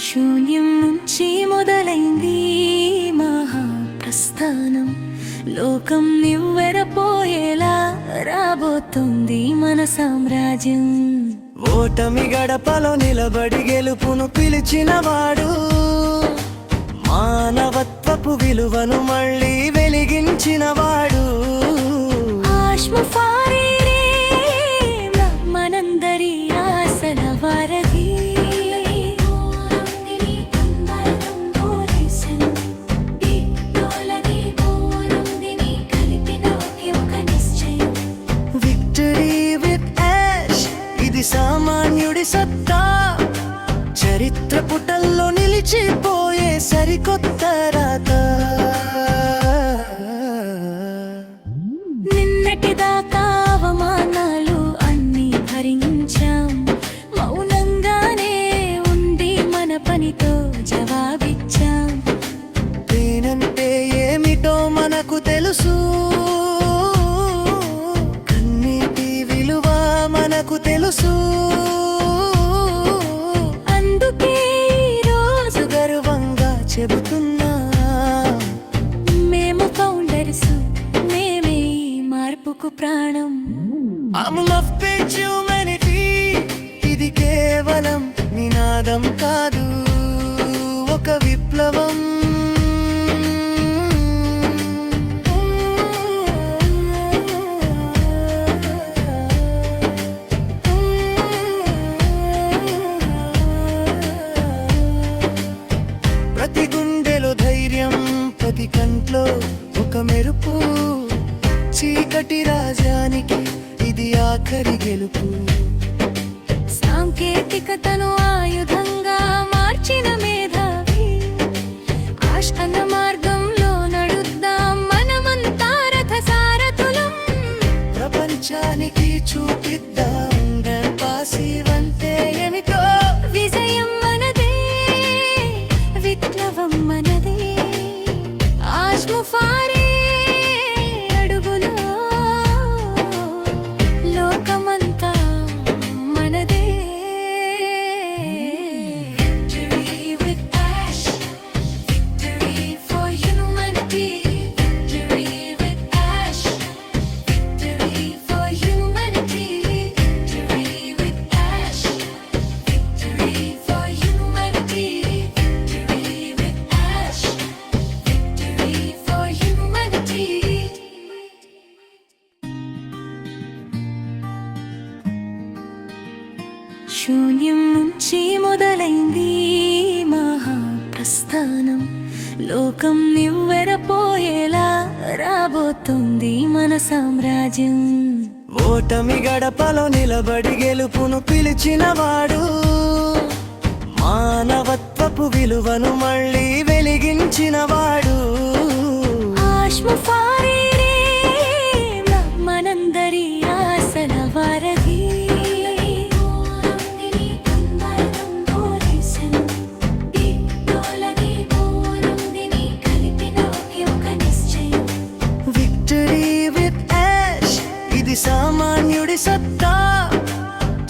శూన్యం నుంచి మొదలైంది మహాప్రస్థానం. లోకం నివ్వెరపోయేలా రాబోతుంది మన సామ్రాజ్యం. ఓటమి గడపలో నిలబడి గెలుపును పిలిచినవాడు, మానవత్వపు విలువను మళ్ళీ వెలిగించినవాడు. మనందరి ఆశల వారధి. విక్టరీ విత్ యాష్ ఇది సామాన్యుడి సత్తా, చరిత్ర పుటల్లో నిలిచిపోయే సరికొత్త రాత. నిన్నటిదాకా అవమానాలు అన్నీ భరించాం, మౌనంగానే ఉండి మన పనితో జవాబిచ్చాం. పేనంటే ఏమిటో మనకు తెలుసు, కన్నీటి విలువ మనకు తెలుసు. అందుకే ఈరోజు గర్వంగా చెబుతున్నా, మేము ఫౌండర్స్, మేమే ఈ మార్పుకు ప్రాణం. హ్యూమానిటీ ఇది కేవలం నినాదం కాదు, ఒక విప్లవం. ప్రతి గుండెలో ధైర్యం, ప్రతి కంట్లో ఒక మెరుపు. చీకటి రాజానికి ఇది ఆఖరి గెలుపు. సాంకేతికతను ఆయుధంగా మార్చిన మేధావి, ఆశ అన్న మార్గంలో నడుద్దాం మనమంతా రథ సారథులం. ప్రపంచానికి చూపిద్దాం పాసివంతే ఏమిటో. విజయం మనదే, విప్లవం మనదే. ఆశ్ముఫారే అడుగులో లోకమంతా మనదే. Victory with ash, victory for humanity. Victory with ash, victory for humanity. Victory with ash, victory for humanity. Victory with ash, victory for humanity. శూన్యం నుంచి మొదలైంది మహాప్రస్థానం. లోకం నివ్వెరపోయేలా రాబోతుంది మన సామ్రాజ్యం. ఓటమి గడపలో నిలబడి గెలుపును పిలిచినవాడు, మానవత్వపు విలువను మళ్ళీ వెలిగించినవాడు. మనందరి ఆశల వారధి. విక్టరీ విత్ యాష్ ఇది సామాన్యుడి సత్తా,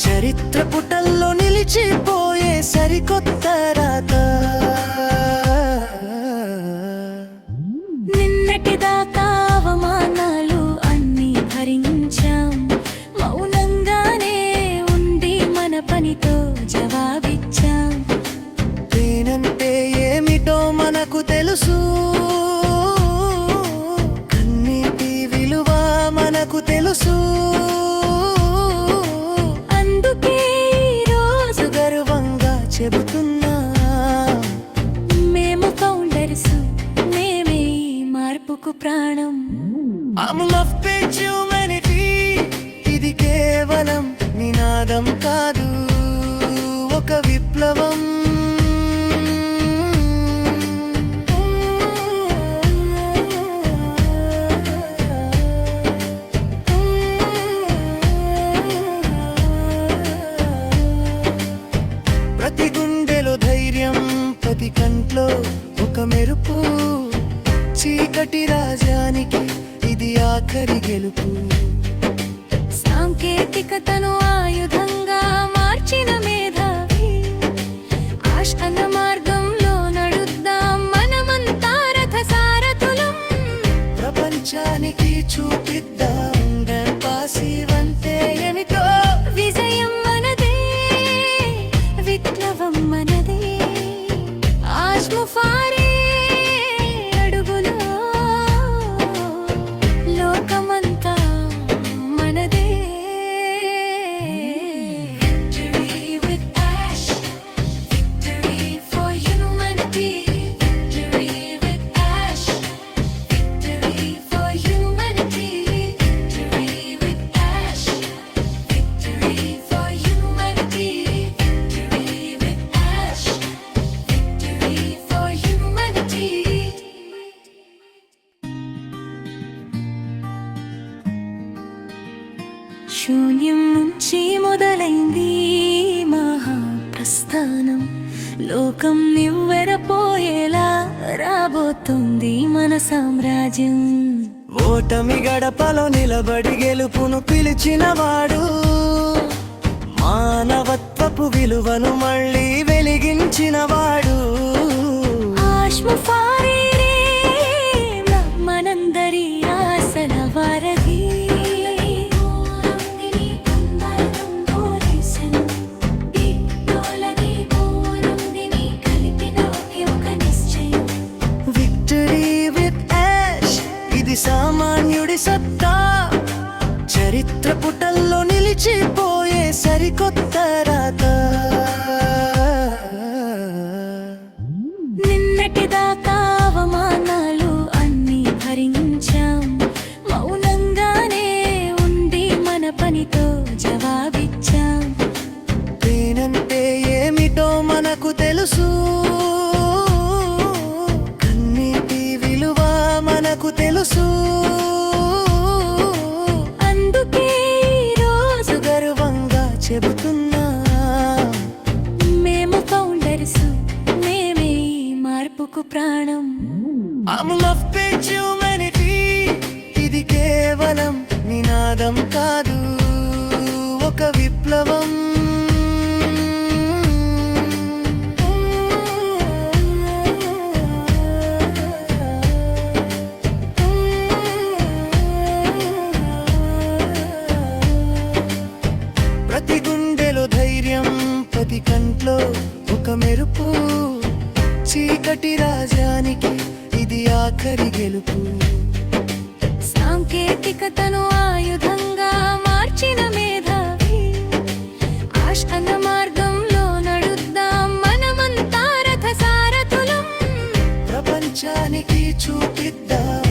చరిత్ర పుటల్లో నిలిచిపోయే సరికొత్త రాత. నిన్నటిదాకా అవమానాలు అన్నీ భరించాం, మౌనంగానే ఉండి మన పనితో జవాబిచ్చాం. పేనంటే ఏమిటో మనకు తెలుసు, కన్నీటి విలువ మనకు తెలుసు. అందుకే ఈరోజు గర్వంగా చెబుతున్నా, లోకం నివ్వెరపోయేలా రాబోతుంది మన సామ్రాజ్యం. ఓటమి గడపలో నిలబడి గెలుపును పిలిచినవాడు, మానవత్వపు విలువను మళ్ళీ వెలిగించినవాడు. ఆశ్మఫారీరే మనందరి ఆశల వారధి. విక్టరీ విత్ యాష్ ఇది సామాన్యుడి సత్తా, చరిత్ర పుటల్లో నిలిచిపోయే సరికొత్త రాత. నిన్నటిదాకా అవమానాలు అన్నీ భరించాం, మౌనంగానే ఉండి మన పనితో జవాబిచ్చాం. పేనంటే ఏమిటో మనకు తెలుసు, కన్నీటి విలువ మనకు తెలుసు. అందుకే ఈరోజు గర్వంగా చెబుతున్నా, మేము ఫౌండర్స్, మేమే ఈ మార్పుకు ప్రాణం. I'm love page humanity, ఇది కేవలం నినాదం కాదు, ఒక విప్లవం. ప్రతి గుండెలో ధైర్యం, ప్రతి కంట్లో ఒక మెరుపు, చీకటి రాజానికి ఇది ఆఖరి గెలుపు. సాంకేతికతను ఆయుధంగా మార్చిన మేధావి, ఆశ అన్న మార్గంలో నడుద్దాం మనమంతా రథ సారథులం. ప్రపంచానికి చూపిద్దాం